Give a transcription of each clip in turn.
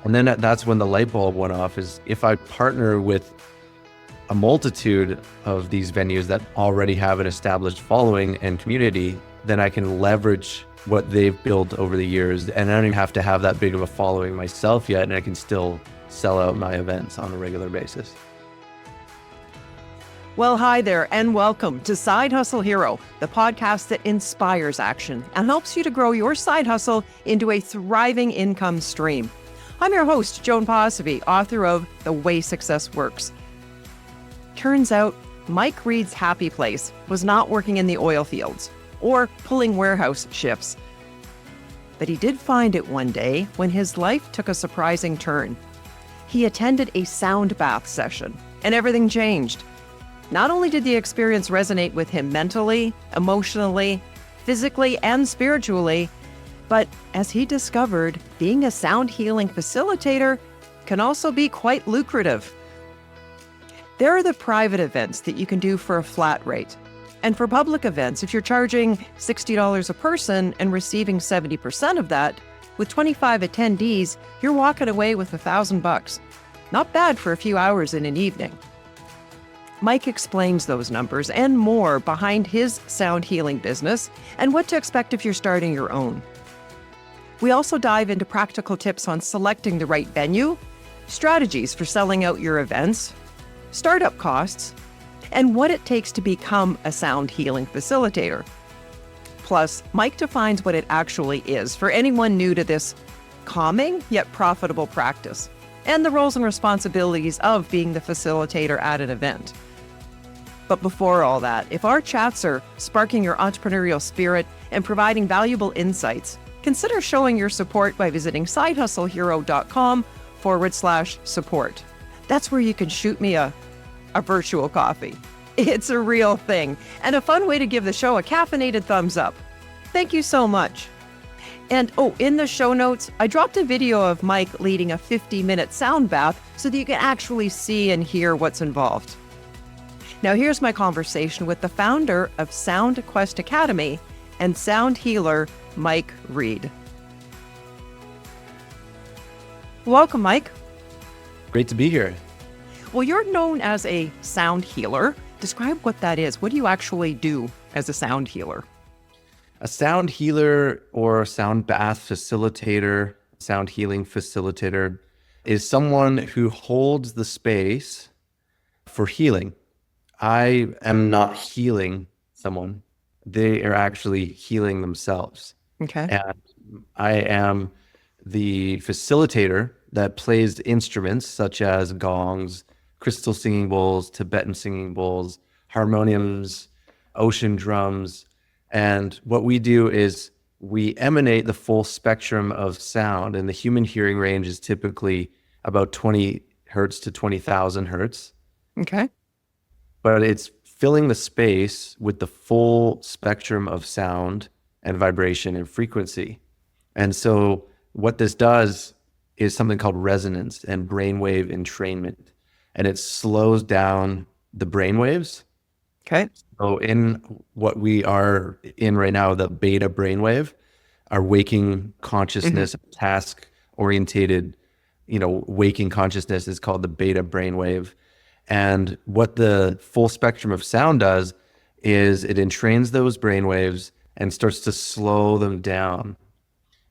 And then that's when the light bulb went off, is if I partner with a multitude of these venues that already have an established following and community, then I can leverage what they've built over the years. And I don't even have to have that big of a following myself yet, and I can still sell out my events on a regular basis. Well, hi there, and welcome to Side Hustle Hero, the podcast that inspires action and helps you to grow your side hustle into a thriving income stream. I'm your host, Joan Posivy, author of The Way Success Works. Turns out, Mike Reed's happy place was not working in the oil fields or pulling warehouse shifts. But he did find it one day when his life took a surprising turn. He attended a sound bath session, and everything changed. Not only did the experience resonate with him mentally, emotionally, physically, and spiritually, but as he discovered, being a sound healing facilitator can also be quite lucrative. There are the private events that you can do for a flat rate. And for public events, if you're charging $60 a person and receiving 70% of that, with 25 attendees, you're walking away with $1,000. Not bad for a few hours in an evening. Mike explains those numbers and more behind his sound healing business and what to expect if you're starting your own. We also dive into practical tips on selecting the right venue, strategies for selling out your events, startup costs, and what it takes to become a sound healing facilitator. Plus, Mike defines what it actually is for anyone new to this calming yet profitable practice, and the roles and responsibilities of being the facilitator at an event. But before all that, if our chats are sparking your entrepreneurial spirit and providing valuable insights, consider showing your support by visiting sidehustlehero.com/support. That's where you can shoot me a virtual coffee. It's a real thing and a fun way to give the show a caffeinated thumbs up. Thank you so much. And in the show notes, I dropped a video of Mike leading a 50-minute sound bath so that you can actually see and hear what's involved. Now here's my conversation with the founder of Sound Quest Academy and sound healer, Mike Reed. Welcome, Mike. Great to be here. Well, you're known as a sound healer. Describe what that is. What do you actually do as a sound healer? A sound healer or sound bath facilitator, sound healing facilitator, is someone who holds the space for healing. I am not healing someone. They are actually healing themselves. Okay. And I am the facilitator that plays instruments such as gongs, crystal singing bowls, Tibetan singing bowls, harmoniums, ocean drums. And what we do is we emanate the full spectrum of sound, and the human hearing range is typically about 20 hertz to 20,000 hertz. Okay. But it's filling the space with the full spectrum of sound and vibration and frequency. And so what this does is something called resonance and brainwave entrainment. And it slows down the brainwaves. Okay. So in what we are in right now, the beta brainwave, our waking consciousness, task-orientated, waking consciousness is called the beta brainwave. And what the full spectrum of sound does is it entrains those brainwaves and starts to slow them down.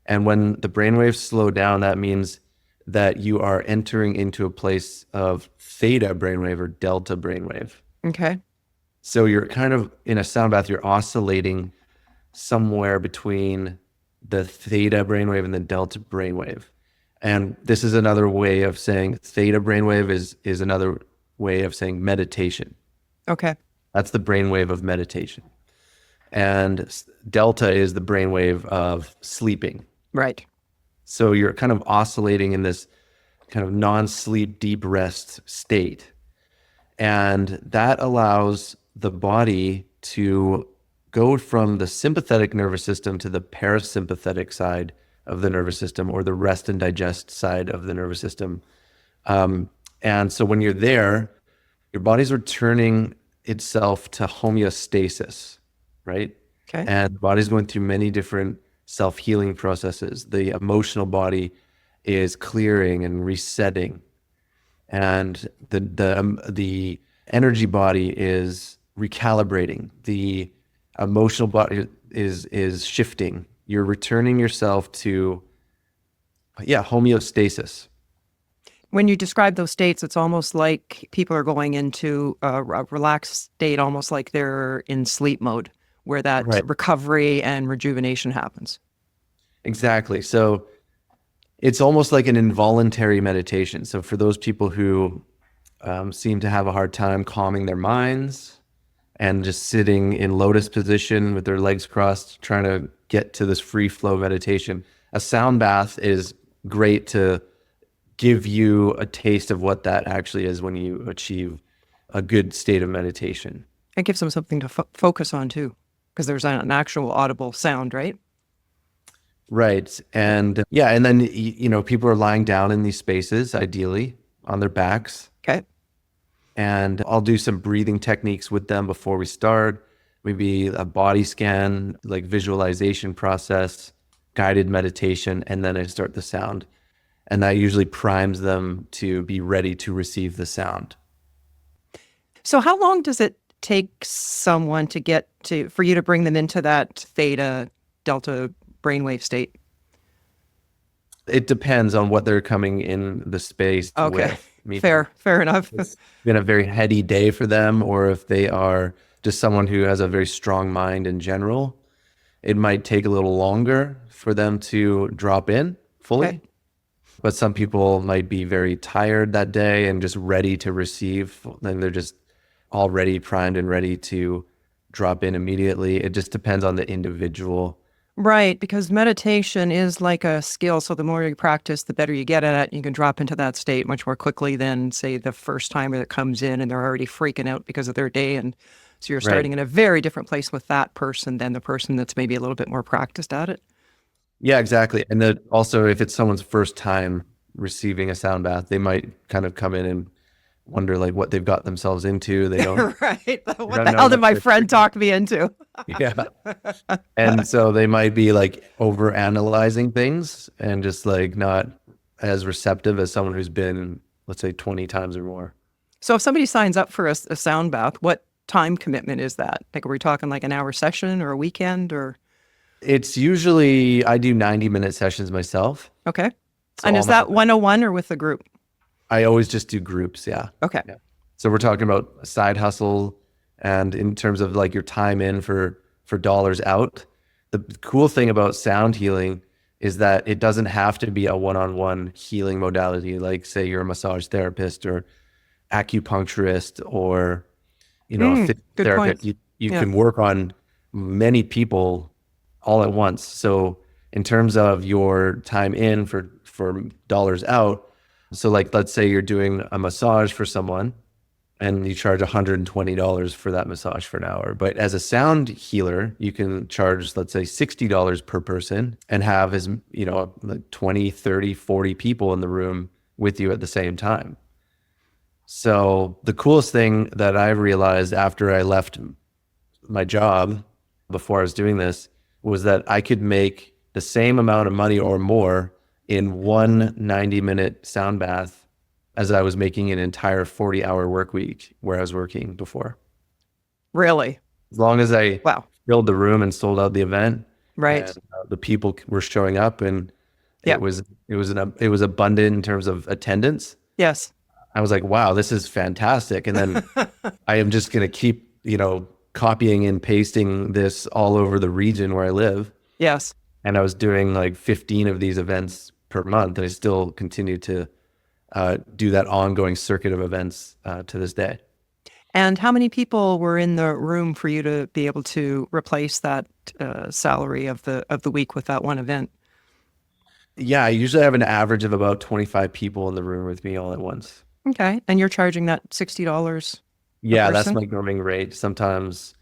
And when the brainwaves slow down, that means that you are entering into a place of theta brainwave or delta brainwave. Okay. So you're kind of in a sound bath, you're oscillating somewhere between the theta brainwave and the delta brainwave. And this is another way of saying theta brainwave is another way of saying meditation. Okay. That's the brainwave of meditation. And delta is the brainwave of sleeping. Right. So you're kind of oscillating in this kind of non-sleep, deep rest state. And that allows the body to go from the sympathetic nervous system to the parasympathetic side of the nervous system, or the rest and digest side of the nervous system. And so when you're there, your body's returning itself to homeostasis, right? Okay. And the body's going through many different self-healing processes. The emotional body is clearing and resetting, and the energy body is recalibrating. The emotional body is shifting. You're returning yourself to homeostasis. When you describe those states, it's almost like people are going into a relaxed state, almost like they're in sleep mode, where that Right. recovery and rejuvenation happens. Exactly. So it's almost like an involuntary meditation. So for those people who seem to have a hard time calming their minds and just sitting in lotus position with their legs crossed, trying to get to this free flow meditation, a sound bath is great to give you a taste of what that actually is when you achieve a good state of meditation. It gives them something to focus on too, because there's an actual audible sound, right? Right. And yeah, and then, people are lying down in these spaces, ideally on their backs. Okay. And I'll do some breathing techniques with them before we start, maybe a body scan, like visualization process, guided meditation, and then I start the sound. And that usually primes them to be ready to receive the sound. So how long does it take someone for you to bring them into that theta delta brainwave state? It depends on what they're coming in the space Okay. with. I mean, Fair enough. it's been a very heady day for them, or if they are just someone who has a very strong mind in general, it might take a little longer for them to drop in fully. Okay. But some people might be very tired that day and just ready to receive. Then they're just already primed and ready to drop in immediately. It just depends on the individual. Right, because meditation is like a skill. So the more you practice, the better you get at it. You can drop into that state much more quickly than, say, the first timer that comes in and they're already freaking out because of their day. And so you're Right. starting in a very different place with that person than the person that's maybe a little bit more practiced at it. Yeah, exactly. And then also, if it's someone's first time receiving a sound bath, they might kind of come in and wonder like what they've got themselves into. They don't, Right. they What don't the know hell did what my they're friend talk me into? yeah. And so they might be like over analyzing things and just like not as receptive as someone who's been, let's say, 20 times or more. So if somebody signs up for a sound bath, what time commitment is that? Like, are we talking like an hour session or a weekend or? It's usually, I do 90-minute sessions myself. Okay. So And all is that 101 or with a group? I always just do groups. Yeah. Okay. Yeah. So we're talking about a side hustle, and in terms of like your time in for dollars out. The cool thing about sound healing is that it doesn't have to be a one-on-one healing modality. Like say you're a massage therapist or acupuncturist or a Good point. physiotherapist. You Yeah. can work on many people all at once. So in terms of your time in for dollars out, so like let's say you're doing a massage for someone and you charge $120 for that massage for an hour. But as a sound healer, you can charge, let's say, $60 per person and have like 20, 30, 40 people in the room with you at the same time. So the coolest thing that I realized after I left my job before I was doing this was that I could make the same amount of money or more in one 90-minute sound bath as I was making an entire 40-hour work week where I was working before. Really? As long as I Wow. filled the room and sold out the event, Right. and the people were showing up, and Yeah. it was abundant in terms of attendance. Yes. I was like, wow, this is fantastic. And then I am just going to keep, copying and pasting this all over the region where I live. Yes. And I was doing like 15 of these events per month, and I still continue to do that ongoing circuit of events to this day. And how many people were in the room for you to be able to replace that salary of the week with that one event? Yeah, I usually have an average of about 25 people in the room with me all at once. Okay. And you're charging that $60 a Yeah, that's person? my going rate. Sometimes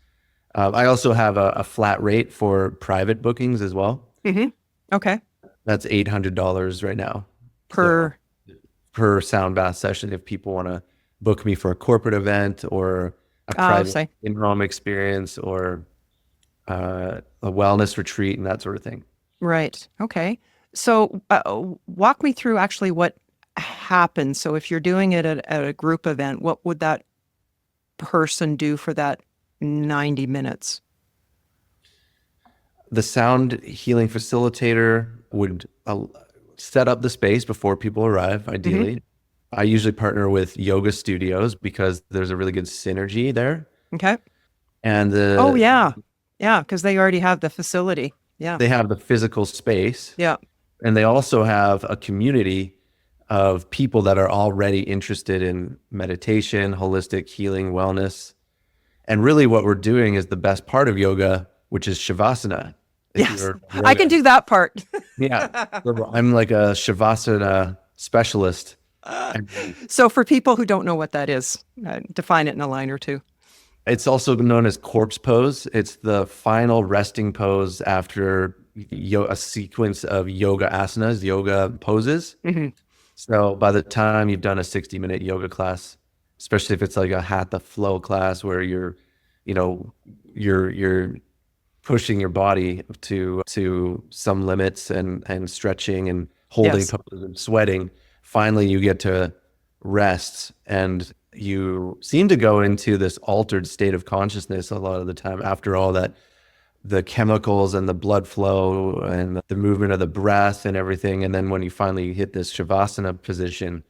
I also have a flat rate for private bookings as well. Mm-hmm. Okay. That's $800 right now. Per. Per sound bath session if people want to book me for a corporate event or a private Say. in-home experience or a wellness retreat and that sort of thing. Right. Okay. So walk me through actually what happens. So if you're doing it at a group event, what would that person do for that 90 minutes? The sound healing facilitator would set up the space before people arrive, Hmm. ideally. I usually partner with yoga studios because there's a really good synergy there. Okay. And Oh, yeah. Yeah, because they already have the facility. Yeah. they have the physical space, Yeah. and they also have a community of people that are already interested in meditation, holistic healing, wellness. And really what we're doing is the best part of yoga, which is shavasana. If Yes. you're a I can yoga, do that part. yeah, I'm like a shavasana specialist. And So for people who don't know what that is, define it in a line or two. it's also known as corpse pose. It's the final resting pose after a sequence of yoga asanas, yoga poses. Hmm. So by the time you've done a 60-minute yoga class, especially if it's like a hatha flow class where you know, you're pushing your body to some limits and stretching and holding Yes. poses and sweating, finally you get to rest and you seem to go into this altered state of consciousness a lot of the time after all that the chemicals and the blood flow and the movement of the breath and everything. And then when you finally hit this shavasana position,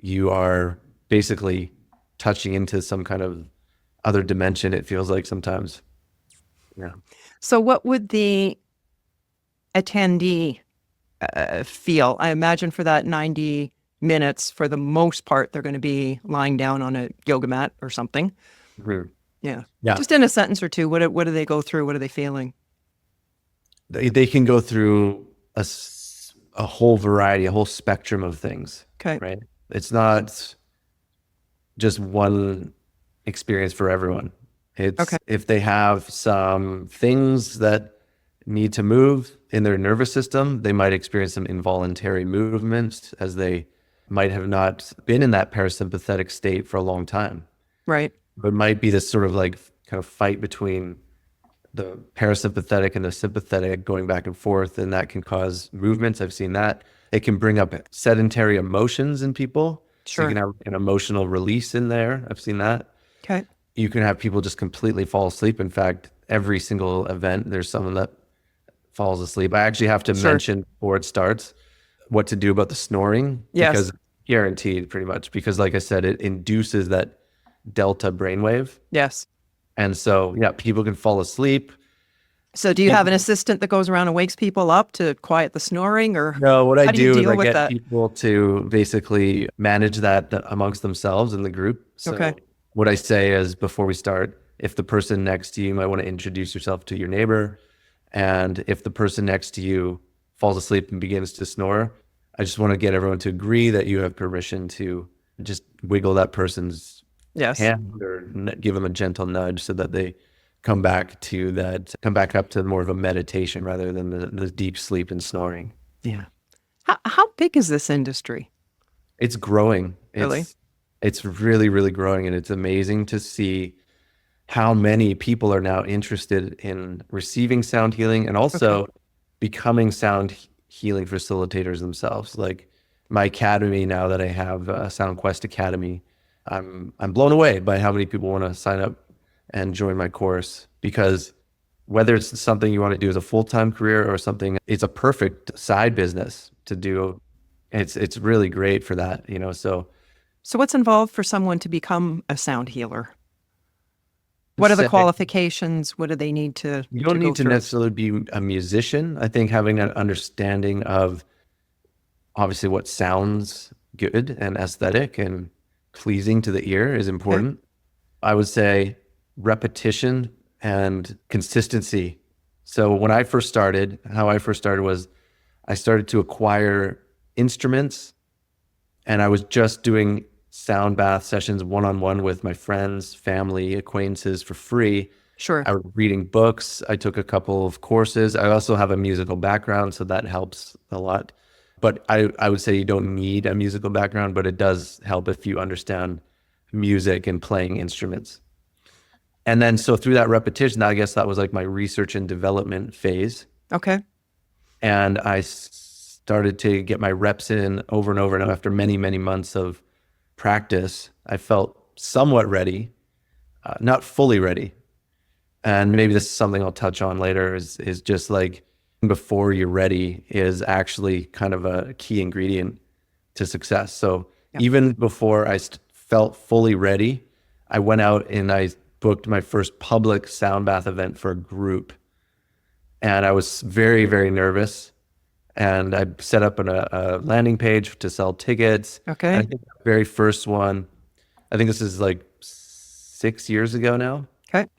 you are basically touching into some kind of other dimension, it feels like sometimes. Yeah. So what would the attendee feel? I imagine for that 90 minutes, for the most part, they're going to be lying down on a yoga mat or something. Mhm. Yeah. Yeah. Just in a sentence or two, what do they go through? What are they feeling? They can go through a whole variety, a whole spectrum of things, Okay. right? It's not just one experience for everyone. Okay. It's if they have some things that need to move in their nervous system, they might experience some involuntary movements as they might have not been in that parasympathetic state for a long time. Right. But it might be this sort of like kind of fight between the parasympathetic and the sympathetic going back and forth, and that can cause movements. I've seen that. It can bring up sedentary emotions in people. So you Sure. can have an emotional release in there. I've seen that. Okay. You can have people just completely fall asleep. In fact, every single event, there's someone that falls asleep. I actually have to Sure. mention before it starts what to do about the snoring Yes. because guaranteed pretty much because like I said, it induces that delta brainwave. Yes. And so, yeah, people can fall asleep. So do you have an And assistant that goes around and wakes people up to quiet the snoring, or no, what I how do you do is deal I with get that? people to basically manage that amongst themselves in the group. Okay. So what I say is before we start, if the person next to you might want to introduce yourself to your neighbor, and if the person next to you falls asleep and begins to snore, I just want to get everyone to agree that you have permission to just wiggle that person's Yes. hand or give them a gentle nudge so that they come back up to more of a meditation rather than the deep sleep and snoring. Yeah. How big is this industry? It's growing. Really? It's really, really growing, and it's amazing to see how many people are now interested in receiving sound healing and Okay. also becoming sound healing facilitators themselves. Like my academy now that I have Sound Quest Academy, I'm blown away by how many people want to sign up and join my course because whether it's something you want to do as a full-time career or something, it's a perfect side business to do. It's really great for that, you know. So So what's involved for someone to become a sound healer? What are the say qualifications? What do they need you to don't go need to through? necessarily be a musician. I think having that understanding of obviously what sounds good and aesthetic and pleasing to the ear is Okay. important. I would say repetition and consistency. So when I first started, how I first started was I started to acquire instruments and I was just doing sound bath sessions one-on-one with my friends, family, acquaintances for free. Sure. I was reading books. I took a couple of courses. I also have a musical background, so that helps a lot. But I would say you don't need a musical background, but it does help if you understand music and playing instruments. And then so through that repetition, I guess that was like my research and development phase. Okay. And started to get my reps in over and over. And after many, many months of practice, I felt somewhat ready, not fully ready. And maybe this is something I'll touch on later is just like before you're ready is actually kind of a key ingredient to success. So even before I felt fully ready, I went out and I booked my first public sound bath event for a group. And I was very, very nervous. And I set up a landing page to sell tickets. Okay. And I think the very first one, I think this is like 6 years ago now. Okay.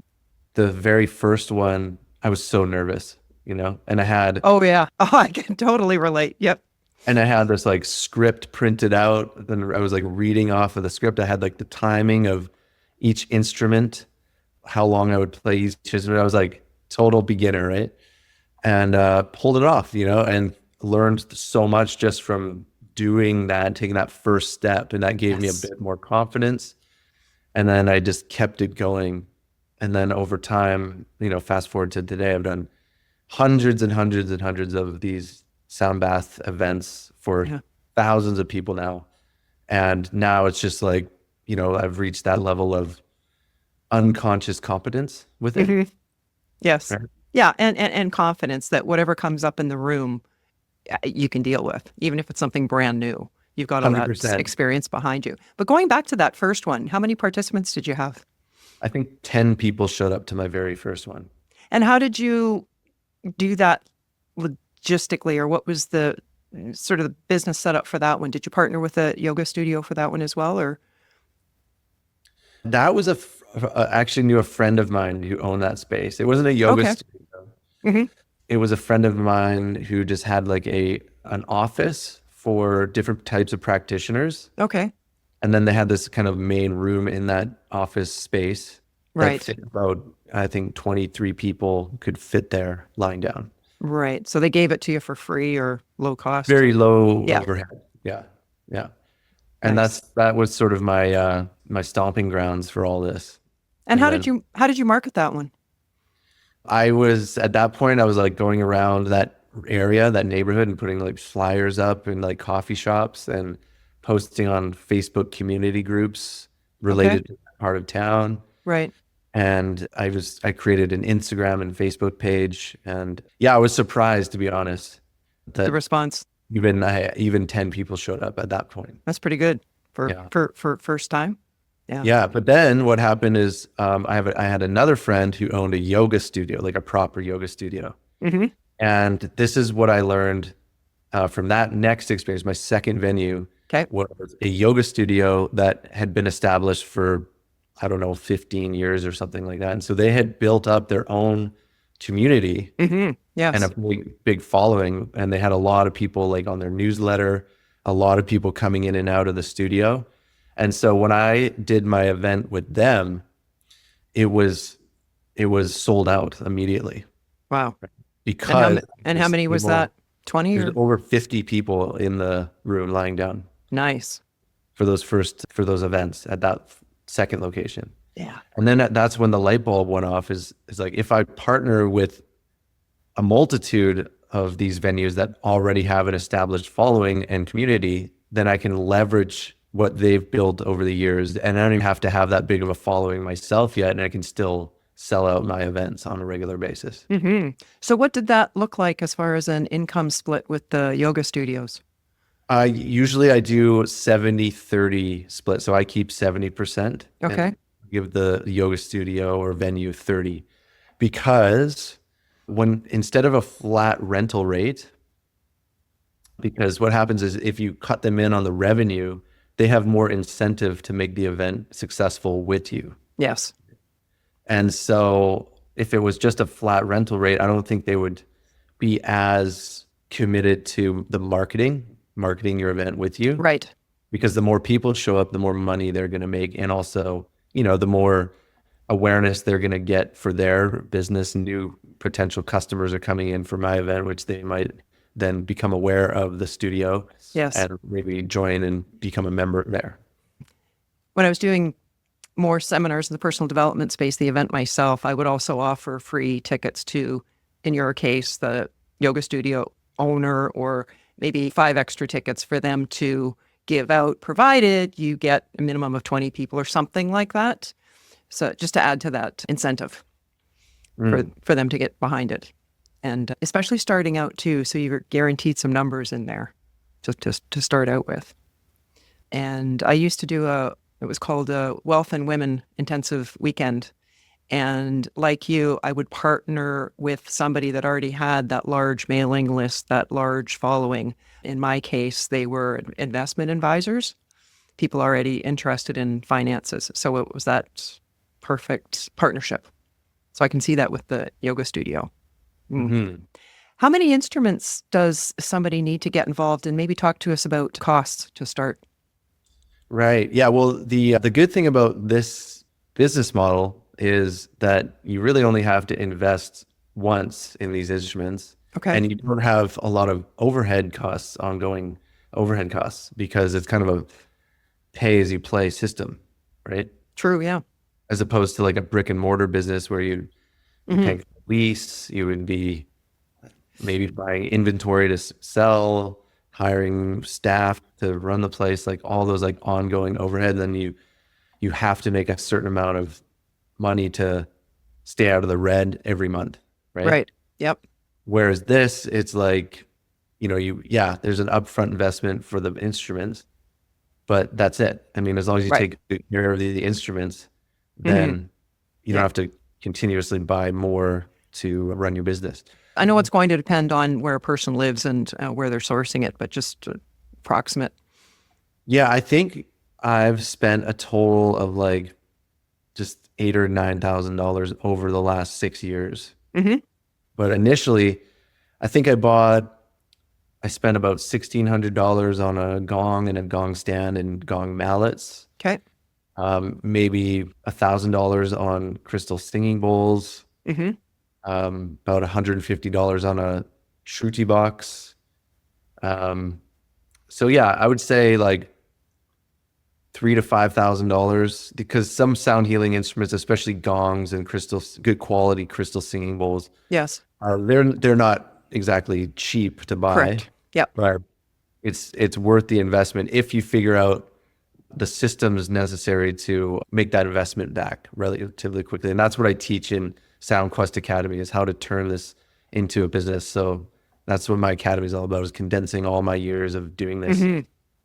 The very first one, I was so nervous, and I had Oh, yeah. Oh, I can totally relate. Yep. and I had this like script printed out. Then I was like reading off of the script. I had like the timing of each instrument, how long I would play each instrument. I was like total beginner, right? And pulled it off, and learned so much just from doing that, taking that first step. And that gave me a bit more confidence. And then I just kept it going. And then over time, fast forward to today, I've done hundreds and hundreds and hundreds of these sound bath events for thousands of people now. And now it's just like, I've reached that level of unconscious competence with it. Mm-hmm. Yes. Right? Yeah. And confidence that whatever comes up in the room, you can deal with, even if it's something brand new. You've got all 100%. that experience behind you. But going back to that first one, how many participants did you have? I think 10 people showed up to my very first one. And how did you do that logistically, or what was the sort of the business setup for that one? Did you partner with a yoga studio for that one as well, or? That was actually knew a friend of mine who owned that space. It wasn't a yoga studio. Mm-hmm. It was a friend of mine who just had like an office for different types of practitioners. Okay. And then they had this kind of main room in that office space. Right. That fit about, I think 23 people could fit there lying down. Right. So they gave it to you for free or low cost? Very low overhead. Yeah. Yeah. And Nice. that was sort of my my stomping grounds for all this. And how did you market that one? I was at that point, I was like going around that area, that neighborhood, and putting like flyers up in like coffee shops and posting on Facebook community groups related to that part of town. Right. And I created an Instagram and Facebook page. And yeah, I was surprised, to be honest, The that response. even 10 people showed up at that point. That's pretty good for first time. Yeah. Yeah. But then what happened is I had another friend who owned a yoga studio, like a proper yoga studio. Mm-hmm. And this is what I learned from that next experience. My second venue was a yoga studio that had been established for, I don't know, 15 years or something like that. And so they had built up their own community Yes. and a big following. And they had a lot of people like on their newsletter, a lot of people coming in and out of the studio. And so when I did my event with them, it was sold out immediately. Wow. Because and how many was that? 20 or? There's over 50 people in the room lying down Nice. for those events at that second location. Yeah. And then that's when the light bulb went off is like, if I partner with a multitude of these venues that already have an established following and community, then I can leverage what they've built over the years. And I don't even have to have that big of a following myself yet. And I can still sell out my events on a regular basis. Mm-hmm. So what did that look like as far as an income split with the yoga studios? Usually I do 70-30 split. So I keep 70%. Okay. And give the yoga studio or venue 30, because instead of a flat rental rate, because what happens is if you cut them in on the revenue, they have more incentive to make the event successful with you. Yes. And so if it was just a flat rental rate, I don't think they would be as committed to the marketing your event with you. Right. Because the more people show up, the more money they're going to make. And also, the more awareness they're going to get for their business. New potential customers are coming in for my event, which they might then become aware of the studio. Yes. And maybe join and become a member there. When I was doing more seminars in the personal development space, the event myself, I would also offer free tickets to, in your case, the yoga studio owner or maybe 5 extra tickets for them to give out, provided you get a minimum of 20 people or something like that. So just to add to that incentive for them to get behind it. And especially starting out too, so you're guaranteed some numbers in there to start out with. And I used to do it was called a Wealth and Women Intensive Weekend. And like you, I would partner with somebody that already had that large mailing list, that large following. In my case, they were investment advisors, people already interested in finances. So it was that perfect partnership. So I can see that with the yoga studio. Mm-hmm. How many instruments does somebody need to get involved in? Maybe talk to us about costs to start. Right. Yeah. Well, the good thing about this business model is that you really only have to invest once in these instruments, Okay. and you don't have a lot of overhead costs, ongoing overhead costs, because it's kind of a pay as you play system, right? True. Yeah. As opposed to like a brick and mortar business where you're paying for lease, you would be maybe buying inventory to sell, hiring staff to run the place, like all those like ongoing overhead. Then you have to make a certain amount of money to stay out of the red every month, right? Right. Yep. Whereas this, it's like, there's an upfront investment for the instruments, but that's it. I mean, as long as you Right. take good care of the instruments, then you don't Yeah. have to continuously buy more to run your business. I know it's going to depend on where a person lives and where they're sourcing it, but just approximate. Yeah, I think I've spent a total of like just $8,000 or $9,000 over the last 6 years. Mm-hmm. But initially, I think I spent about $1,600 on a gong and a gong stand and gong mallets. Okay. Maybe $1,000 on crystal singing bowls. Mm-hmm. About $150 on a shruti box. So yeah, I would say like $3,000 to $5,000, because some sound healing instruments, especially gongs and good quality crystal singing bowls, Yes. they're not exactly cheap to buy. Correct. Yep. But it's worth the investment if you figure out the systems necessary to make that investment back relatively quickly. And that's what I teach in Sound Quest Academy, is how to turn this into a business. So that's what my academy is all about, is condensing all my years of doing this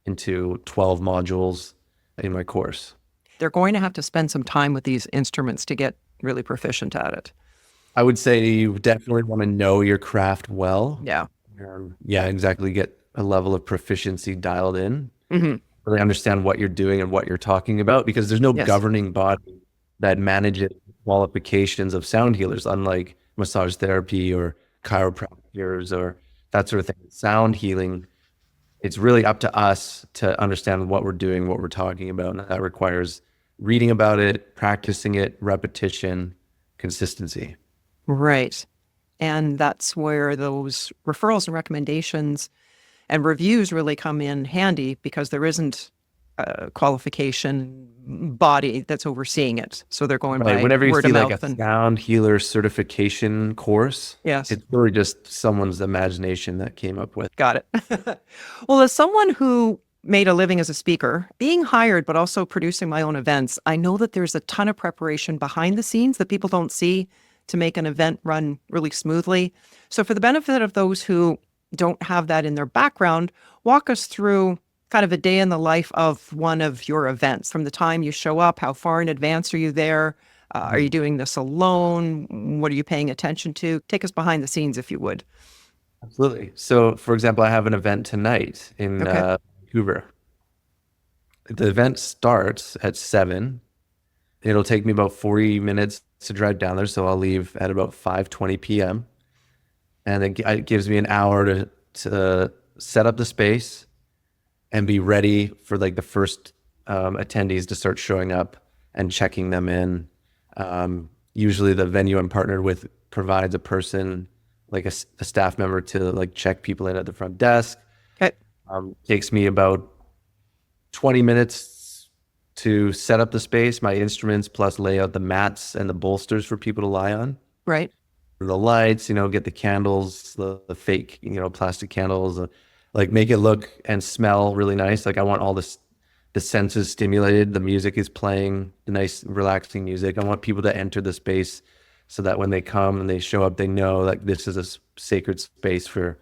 into 12 modules in my course. They're going to have to spend some time with these instruments to get really proficient at it. I would say you definitely want to know your craft well. Yeah. Yeah, exactly. Get a level of proficiency dialed in. Mm-hmm. Really understand what you're doing and what you're talking about, because there's no Yes. governing body that manages qualifications of sound healers, unlike massage therapy or chiropractors or that sort of thing. Sound healing, it's really up to us to understand what we're doing, what we're talking about. And that requires reading about it, practicing it, repetition, consistency. Right. And that's where those referrals and recommendations and reviews really come in handy, because there isn't a qualification body that's overseeing it. So they're going by Whenever you word see of like mouth. a And sound healer certification course, yes, it's really just someone's imagination that came up with. got it. Well, as someone who made a living as a speaker, being hired, but also producing my own events, I know that there's a ton of preparation behind the scenes that people don't see to make an event run really smoothly. So for the benefit of those who don't have that in their background, walk us through kind of a day in the life of one of your events. From the time you show up, how far in advance are you there? Are you doing this alone? What are you paying attention to? Take us behind the scenes, if you would. Absolutely. So, for example, I have an event tonight in Okay. Vancouver. The event starts at 7. It'll take me about 40 minutes to drive down there, so I'll leave at about 5:20 p.m. And it gives me an hour to set up the space and be ready for like the first attendees to start showing up and checking them in. Usually the venue I'm partnered with provides a person, like a staff member, to like check people in at the front desk. Okay. Takes me about 20 minutes to set up the space, my instruments, plus lay out the mats and the bolsters for people to lie on. Right. The lights, get the candles, the fake, plastic candles, Like make it look and smell really nice. Like I want all the senses stimulated. The music is playing, the nice relaxing music. I want people to enter the space so that when they come and they show up, they know like this is a sacred space for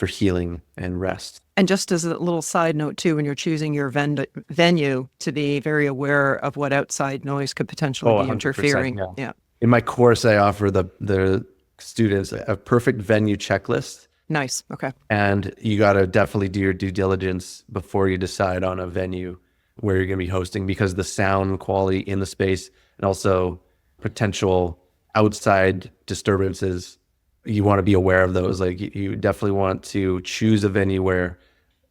healing and rest. And just as a little side note too, when you're choosing your venue, to be very aware of what outside noise could potentially Oh, be 100%. interfering. Yeah. Yeah. In my course, I offer the students a perfect venue checklist. Nice. Okay. And you got to definitely do your due diligence before you decide on a venue where you're going to be hosting, because the sound quality in the space and also potential outside disturbances, you want to be aware of those. Like you definitely want to choose a venue where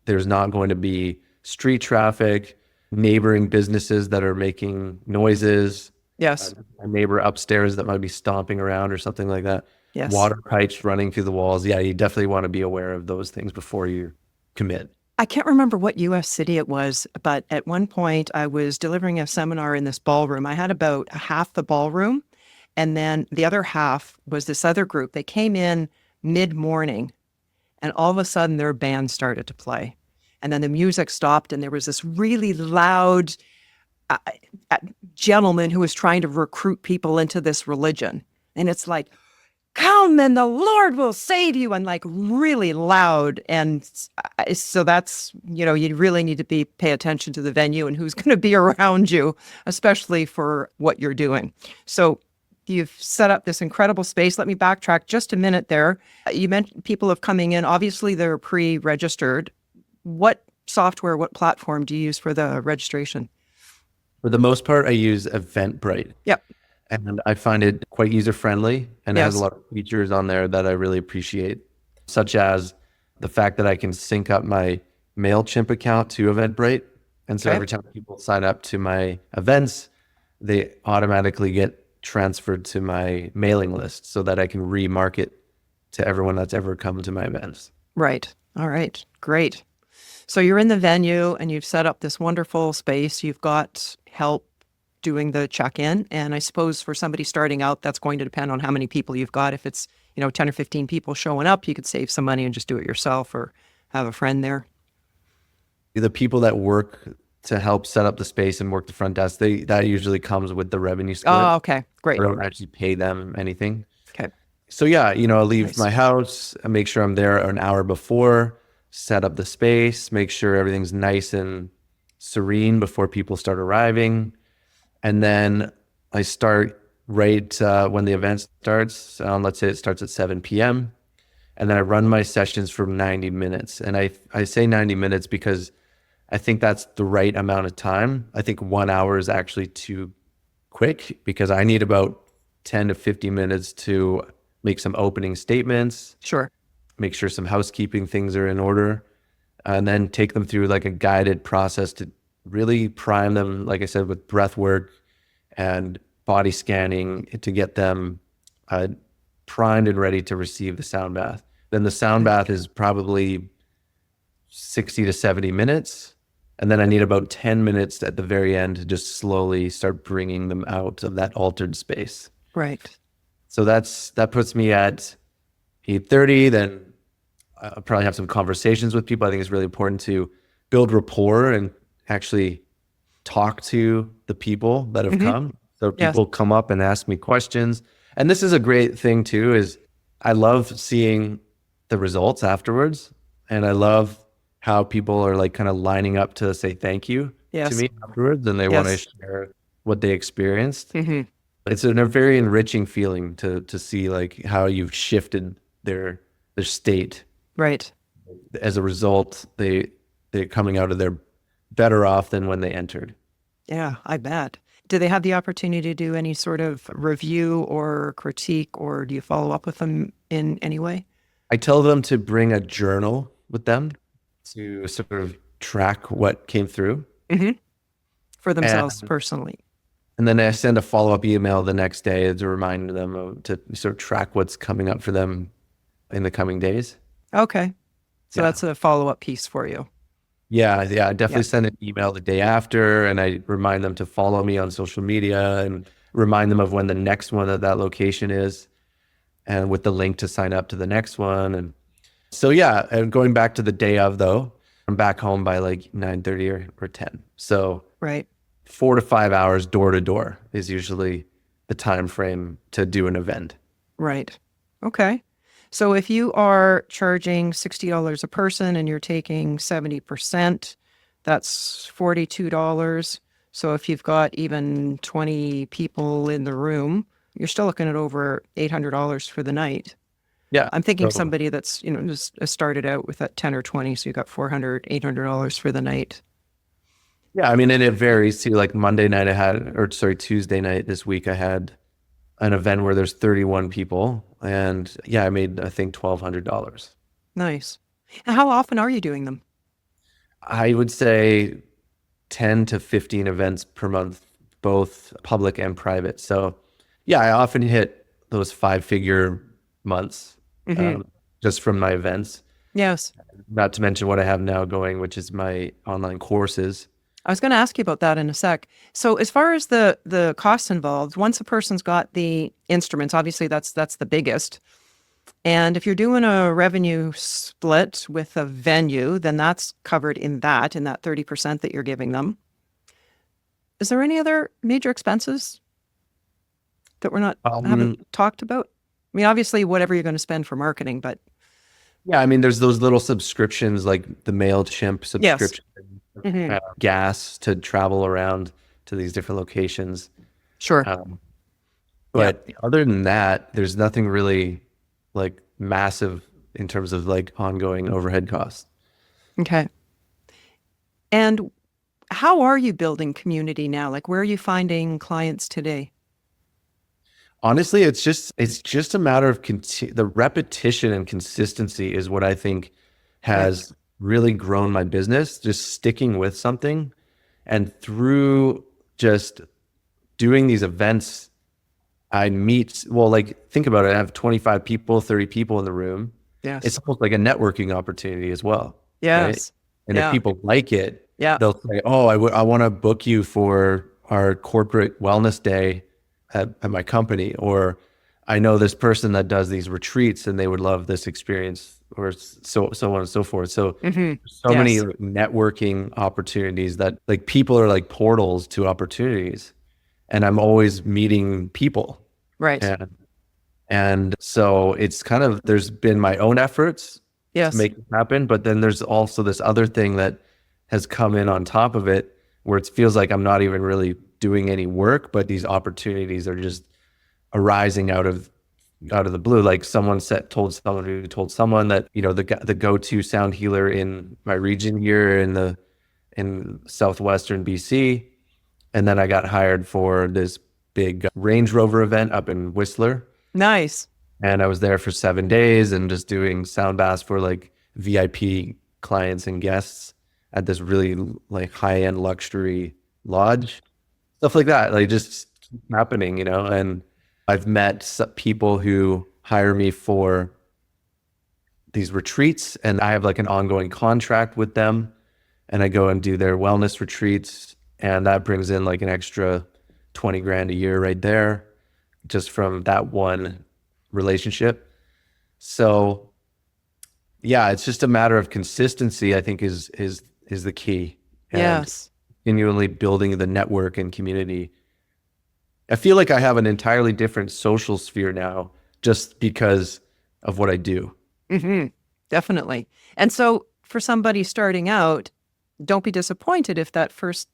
there's not going to be street traffic, neighboring businesses that are making noises, Yes. a neighbor upstairs that might be stomping around or something like that. Yes. Water pipes running through the walls. Yeah, you definitely want to be aware of those things before you commit. I can't remember what US city it was, but at one point I was delivering a seminar in this ballroom. I had about half the ballroom, and then the other half was this other group. They came in mid-morning, and all of a sudden their band started to play. And then the music stopped, and there was this really loud uh, gentleman who was trying to recruit people into this religion. And it's like, come and the Lord will save you, and like really loud. And so that's, you really need to pay attention to the venue and who's going to be around you, especially for what you're doing. So you've set up this incredible space. Let me backtrack just a minute there. You mentioned people have coming in. Obviously, they're pre-registered. What software, what platform do you use for the registration? For the most part, I use Eventbrite. Yep. And I find it quite user-friendly, and it has a Yes. lot of features on there that I really appreciate, such as the fact that I can sync up my MailChimp account to Eventbrite. And so Okay. every time people sign up to my events, they automatically get transferred to my mailing list so that I can remarket to everyone that's ever come to my events. Right. All right. Great. So you're in the venue and you've set up this wonderful space. You've got help doing the check-in. And I suppose for somebody starting out, that's going to depend on how many people you've got. If it's, 10 or 15 people showing up, you could save some money and just do it yourself or have a friend there. The people that work to help set up the space and work the front desk, that usually comes with the revenue split. Oh, okay. Great. I don't actually pay them anything. Okay. So yeah, I leave Nice. my house, I make sure I'm there an hour before, set up the space, make sure everything's nice and serene before people start arriving. And then I start right when the event starts. Let's say it starts at 7 p.m. And then I run my sessions for 90 minutes. And I say 90 minutes because I think that's the right amount of time. I think 1 hour is actually too quick because I need about 10 to 50 minutes to make some opening statements, Sure. make sure some housekeeping things are in order, and then take them through like a guided process to really prime them, like I said, with breath work and body scanning to get them primed and ready to receive the sound bath. Then the sound bath is probably 60 to 70 minutes. And then I need about 10 minutes at the very end to just slowly start bringing them out of that altered space. Right. So that puts me at 8:30. Then I'll probably have some conversations with people. I think it's really important to build rapport and actually talk to the people that have come. So Yes. people come up and ask me questions. And this is a great thing too, is I love seeing the results afterwards. And I love how people are like kind of lining up to say thank you Yes. to me afterwards. And they want to Yes. share what they experienced. Mm-hmm. It's a very enriching feeling to see like how you've shifted their state. Right. As a result, they're coming out of there better off than when they entered. Yeah, I bet. Do they have the opportunity to do any sort of review or critique, or do you follow up with them in any way? I tell them to bring a journal with them to sort of track what came through. For themselves personally. And then I send a follow-up email the next day to remind them to sort of track what's coming up for them in the coming days. Okay. So Yeah. that's a follow-up piece for you. Yeah, I definitely Yeah. send an email the day after, and I remind them to follow me on social media and remind them of when the next one at that location is, and with the link to sign up to the next one. And So yeah, and going back to the day of though, I'm back home by like 9:30 or 10. So Right. 4 to 5 hours door to door is usually the time frame to do an event. Right. Okay. So if you are charging $60 a person and you're taking 70%, that's $42. So if you've got even 20 people in the room, you're still looking at over $800 for the night. Yeah. I'm thinking So somebody that's, just started out with that 10 or 20, so you got $400, $800 for the night. yeah, I mean, and it varies too. Like Monday night I had, or sorry, Tuesday night this week I had an event where there's 31 people, and yeah, I made I think $1,200. Nice. And how often are you doing them? I would say 10 to 15 events per month, both public and private. So yeah, I often hit those 5-figure months Hmm. um, just from my events. Yes. Not to mention what I have now going, which is my online courses. I was going to ask you about that in a sec. So, as far as the costs involved, once a person's got the instruments, obviously that's the biggest. And if you're doing a revenue split with a venue, then that's covered in that 30% that you're giving them. Is there any other major expenses that we're not haven't Um, talked about? I mean, obviously, whatever you're going to spend for marketing, but yeah, I mean, there's those little subscriptions like the MailChimp yes. subscription, Hmm. gas to travel around to these different locations. Sure. Um, Yeah. but other than that, there's nothing really like massive in terms of like ongoing overhead costs. Okay. And how are you building community now? Like, where are you finding clients today? Honestly, it's just a matter of the repetition and consistency is what I think Right. has really grown my business, just sticking with something and through just doing these events, I meet, well, like think about it. I have 25 people, 30 people in the room. It's Yes. almost like a networking opportunity as well, right? Yes. And if Yeah. people like it, Yeah. they'll say, "Oh, I want to book you for our corporate wellness day at my company," or "I know this person that does these retreats and they would love this experience," or so on and so forth. So Hmm. so many Yes. like, networking opportunities that like people are like portals to opportunities, and I'm always meeting people, Right. and so it's kind of there's been my own efforts to Yes. make it happen, but then there's also this other thing that has come in on top of it where it feels like I'm not even really doing any work, but these opportunities are just arising out of the blue. Like told someone who told someone that, the go-to sound healer in my region here in southwestern BC. And then I got hired for this big Range Rover event up in Whistler. Nice. And I was there for 7 days and just doing sound baths for like VIP clients and guests at this really like high-end luxury lodge. Stuff like that, like just keep happening, and I've met people who hire me for these retreats and I have like an ongoing contract with them and I go and do their wellness retreats and that brings in like an extra 20 grand a year right there just from that one relationship. So yeah, it's just a matter of consistency, I think is the key, and Yes. continually building the network and community. I feel like I have an entirely different social sphere now just because of what I do. Hmm. Definitely. And so, for somebody starting out, don't be disappointed if that first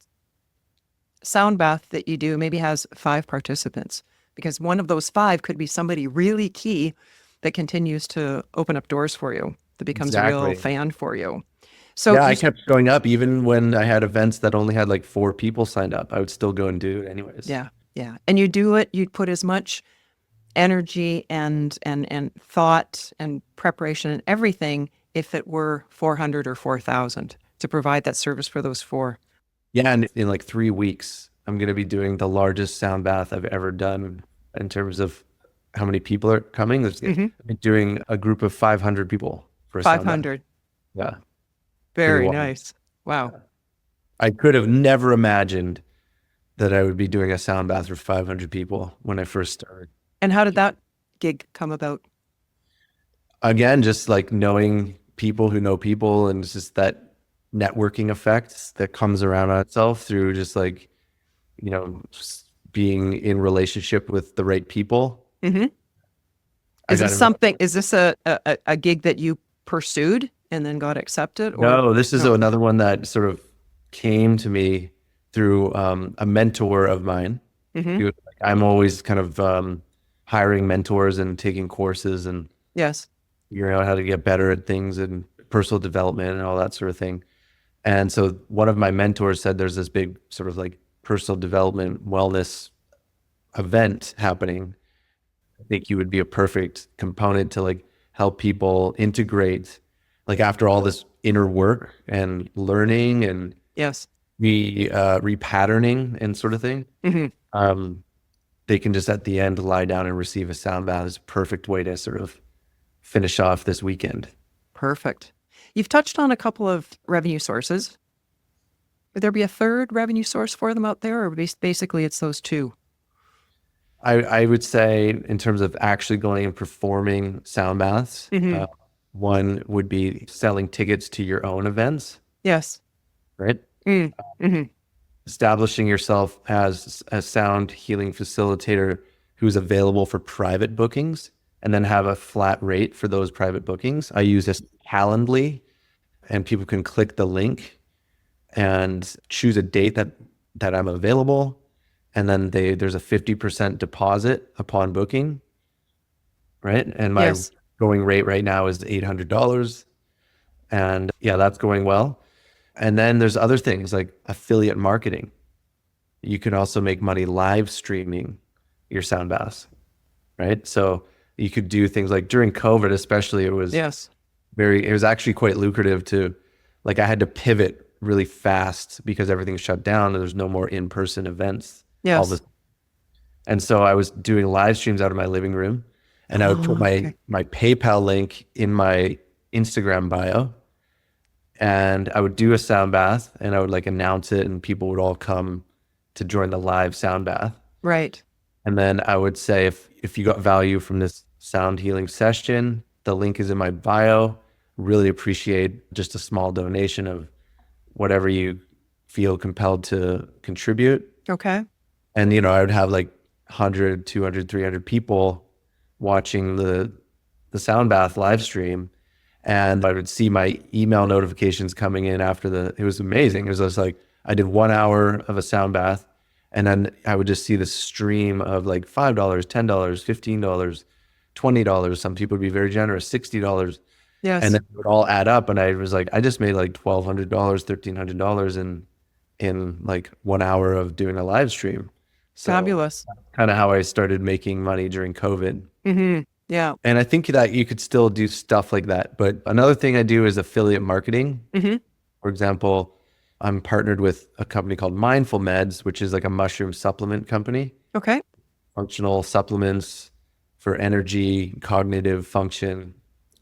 sound bath that you do maybe has 5 participants, because one of those 5 could be somebody really key that continues to open up doors for you, that becomes a real Exactly. fan for you. So Yeah, I you, kept showing up even when I had events that only had like 4 people signed up. I would still go and do it anyways. yeah, yeah, and you do it. You put as much energy and thought and preparation and everything if it were 400 or 4,000 to provide that service for those 4. Yeah, and in like 3 weeks, I'm going to be doing the largest sound bath I've ever done in terms of how many people are coming. Hmm. I'm doing a group of 500 people for a sound bath. 500. Yeah, pretty Very wild. nice. Wow. I could have never imagined that I would be doing a sound bath for 500 people when I first started. And how did that gig come about? Again, just like knowing people who know people, and it's just that networking effect that comes around on itself through just like, just being in relationship with the right people. Hmm. I Is got this to something, is this a gig that you pursued and then got accepted or No, this is no? another one that sort of came to me through a mentor of mine. Hmm. I'm always kind of hiring mentors and taking courses and Yes. figuring out how to get better at things and personal development and all that sort of thing. And so one of my mentors said there's this big sort of like personal development wellness event happening. I think you would be a perfect component to like help people integrate, like after all this inner work and learning and Yes. repatterning and sort of thing. Hmm. Um, they can just at the end lie down and receive a sound bath. Is a perfect way to sort of finish off this weekend. Perfect. You've touched on a couple of revenue sources. Would there be a third revenue source for them out there, or basically it's those two? I would say in terms of actually going and performing sound baths, Hmm. one would be selling tickets to your own events, Yes. right? Mm-hmm. Establishing yourself as a sound healing facilitator who's available for private bookings and then have a flat rate for those private bookings. I use this Calendly, and people can click the link and choose a date that I'm available. And then there's a 50% deposit upon booking, right? And my Yes. going rate right now is $800. And yeah, that's going well. And then there's other things like affiliate marketing. You can also make money live streaming your sound baths, right? So you could do things like during COVID, especially, Yes. it was actually quite lucrative to, like, I had to pivot really fast because everything shut down and there's no more in-person events. All Yes. this. And so I was doing live streams out of my living room, and I would put Oh, my okay. my PayPal link in my Instagram bio, and I would do a sound bath and I would like announce it and people would all come to join the live sound bath. Right. And then I would say if you got value from this sound healing session, the link is in my bio. Really appreciate just a small donation of whatever you feel compelled to contribute. Okay. And I would have like 100, 200, 300 people watching the sound bath live stream, and I would see my email notifications coming in after it was amazing. It was just like I did 1 hour of a sound bath, and then I would just see the stream of like $5, $10, $15, $20. Some people would be very generous, $60. And Yes. then it would all add up, and I was like, I just made like $1,200, $1,300 in like 1 hour of doing a live stream. So Fabulous. kind of how I started making money during COVID. Hmm. Yeah. And I think that you could still do stuff like that. But another thing I do is affiliate marketing. Hmm. For example, I'm partnered with a company called Mindful Meds, which is like a mushroom supplement company, Okay. functional supplements for energy, cognitive function,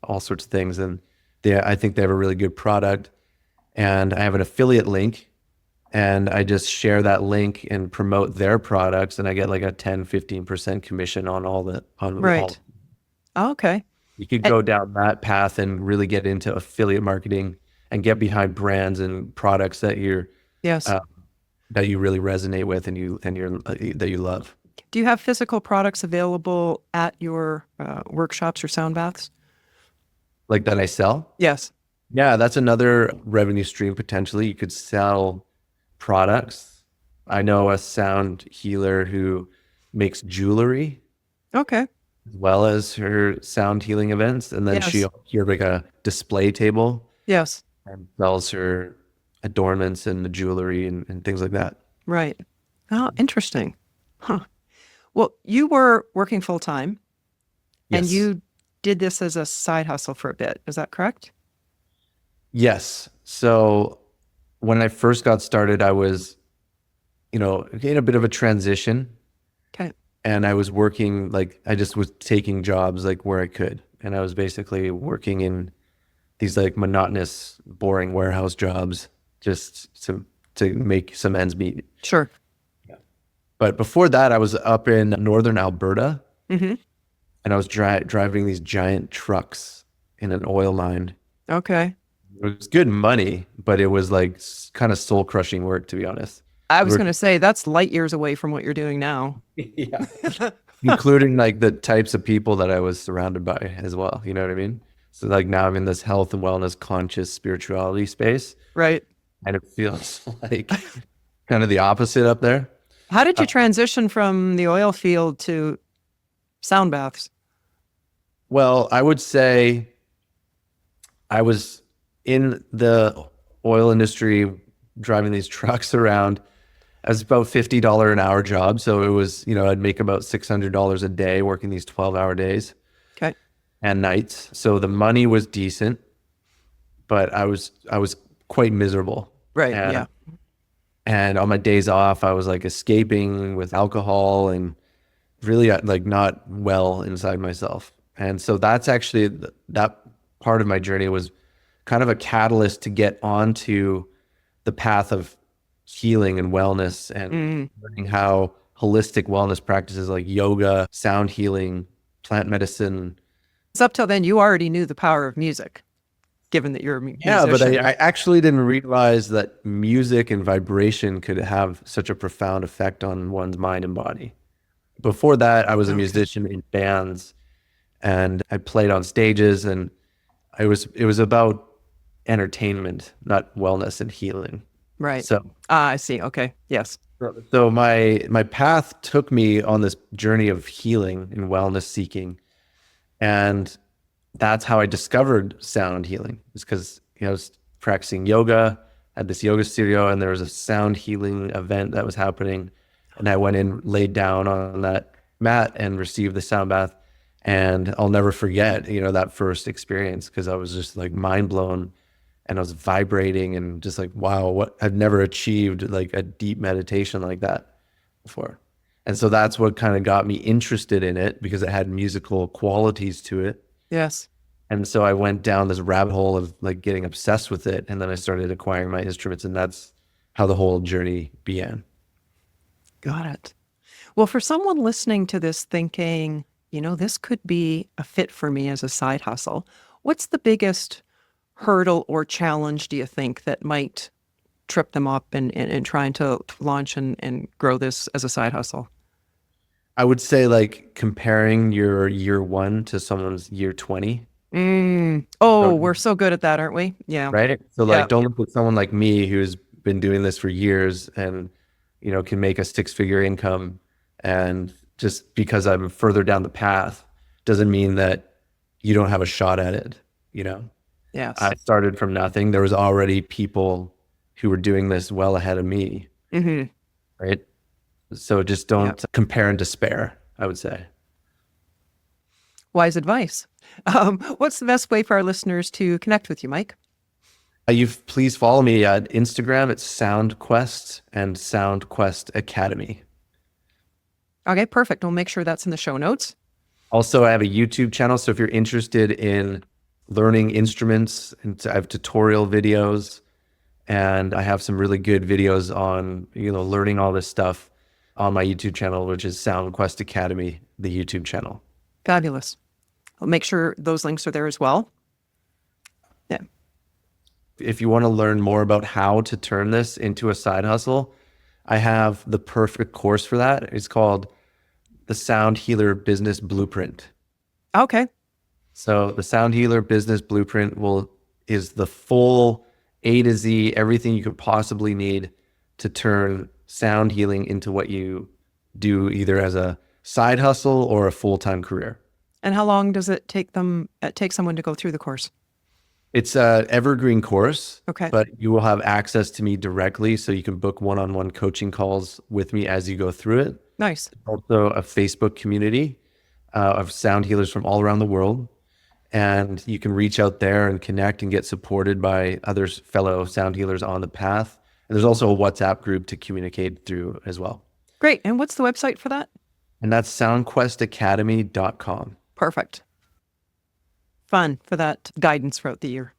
all sorts of things. And I think they have a really good product. And I have an affiliate link, and I just share that link and promote their products, and I get like a 10-15% commission on all. Right. Okay. You could And, go down that path and really get into affiliate marketing and get behind brands and products yes. uh, that you really resonate with that you love. Do you have physical products available at your workshops or sound baths? Like that I sell. Yes. Yeah, that's another revenue stream potentially. You could sell products. I know a sound healer who makes jewelry Okay. as well as her sound healing events, and then Yes. she like a display table Yes. and sells her adornments and the jewelry and things like that. Right. Oh, interesting. Huh. Well, you were working full time and Yes. you did this as a side hustle for a bit. Is that correct? Yes. So when I first got started, I was, in a bit of a transition, Okay. and I was working, like, I just was taking jobs like where I could. And I was basically working in these like monotonous, boring warehouse jobs just to make some ends meet. Sure. But before that, I was up in northern Alberta, Hmm. and I was driving these giant trucks in an oil mine. Okay. It was good money, but it was like kind of soul crushing work, to be honest. I We was were, going to say that's light years away from what you're doing now. yeah, including like the types of people that I was surrounded by as well. You know what I mean? So like now I'm in this health and wellness conscious spirituality space, Right. and it feels like kind of the opposite up there. How did Uh, you transition from the oil field to sound baths? well, I would say I was in the oil industry driving these trucks around. I was about $50 an hour job. So it was, I'd make about $600 a day working these 12-hour days Okay. and nights. So the money was decent, but I was quite miserable. Right. And Yeah. and on my days off, I was like escaping with alcohol and really like not well inside myself. And so that's actually that part of my journey was kind of a catalyst to get onto the path of healing and wellness and Mm. learning how holistic wellness practices like yoga, sound healing, plant medicine. So up till then, you already knew the power of music, given that you're a Yeah, but musician. I actually didn't realize that music and vibration could have such a profound effect on one's mind and body. Before that, I was a Okay. musician in bands and I played on stages, and it was about entertainment, not wellness and healing. Right. So Ah, I see. Okay. Yes. so my path took me on this journey of healing and wellness seeking, and that's how I discovered sound healing. It's because I was practicing yoga at this yoga studio, and there was a sound healing event that was happening, and I went in, laid down on that mat, and received the sound bath. And I'll never forget, that first experience because I was just like mind blown, and I was vibrating and just like, wow, what I've never achieved like a deep meditation like that before. And so that's what kind of got me interested in it because it had musical qualities to it. Yes. And so I went down this rabbit hole of like getting obsessed with it. And then I started acquiring my instruments, and that's how the whole journey began. Got it. Well, for someone listening to this thinking, this could be a fit for me as a side hustle, what's the biggest hurdle or challenge do you think that might trip them up in trying to launch and grow this as a side hustle? I would say like comparing your year one to someone's year 20. Oh, we're Don't- so good at that, aren't we? Yeah. Right. So Yeah. like, don't look at someone like me who's been doing this for years and, can make a 6-figure income. And just because I'm further down the path doesn't mean that you don't have a shot at it. Yes. I started from nothing. There was already people who were doing this well ahead of me, Mm-hmm. right? So just Yeah. don't compare and despair, I would say. Wise advice. What's the best way for our listeners to connect with you, Mike? Please follow me at Instagram. It's SoundQuest and SoundQuest Academy. Okay, perfect. We'll make sure that's in the show notes. Also, I have a YouTube channel. So if you're interested in learning instruments, and I have tutorial videos, and I have some really good videos on, learning all this stuff on my YouTube channel, which is SoundQuest Academy, the YouTube channel. Fabulous. I'll make sure those links are there as well. Yeah. If you want to learn more about how to turn this into a side hustle, I have the perfect course for that. It's called the Sound Healer Business Blueprint. Okay. So the Sound Healer Business Blueprint is the full A to Z, everything you could possibly need to turn sound healing into what you do either as a side hustle or a full-time career. And how long does it take someone to go through the course? It's an evergreen course, Okay. but you will have access to me directly, so you can book one-on-one coaching calls with me as you go through it. Nice. Also a Facebook community of sound healers from all around the world. And you can reach out there and connect and get supported by others, fellow sound healers on the path. And there's also a WhatsApp group to communicate through as well. Great. And what's the website for that? And that's soundquestacademy.com. Perfect. Fun for that guidance throughout the year.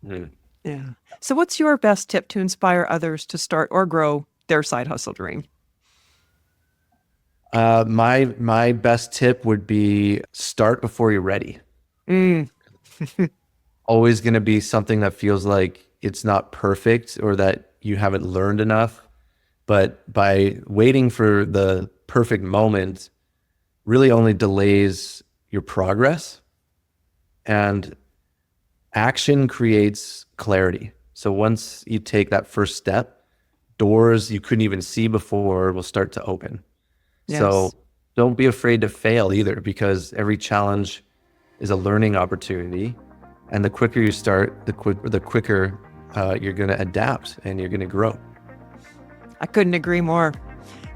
Mm. Yeah. So what's your best tip to inspire others to start or grow their side hustle dream? My best tip would be start before you're ready. Always going to be something that feels like it's not perfect or that you haven't learned enough. But by waiting for the perfect moment really only delays your progress, and action creates clarity. So once you take that first step, doors you couldn't even see before will start to open. So Yes. don't be afraid to fail either, because every challenge is a learning opportunity. And the quicker you start, the quicker you're going to adapt and you're going to grow. I couldn't agree more.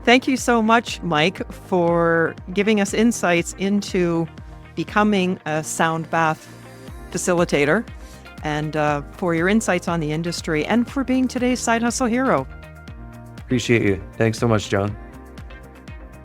Thank you so much, Mike, for giving us insights into becoming a sound bath facilitator, and for your insights on the industry, and for being today's Side Hustle Hero. Appreciate you. Thanks so much, Joan.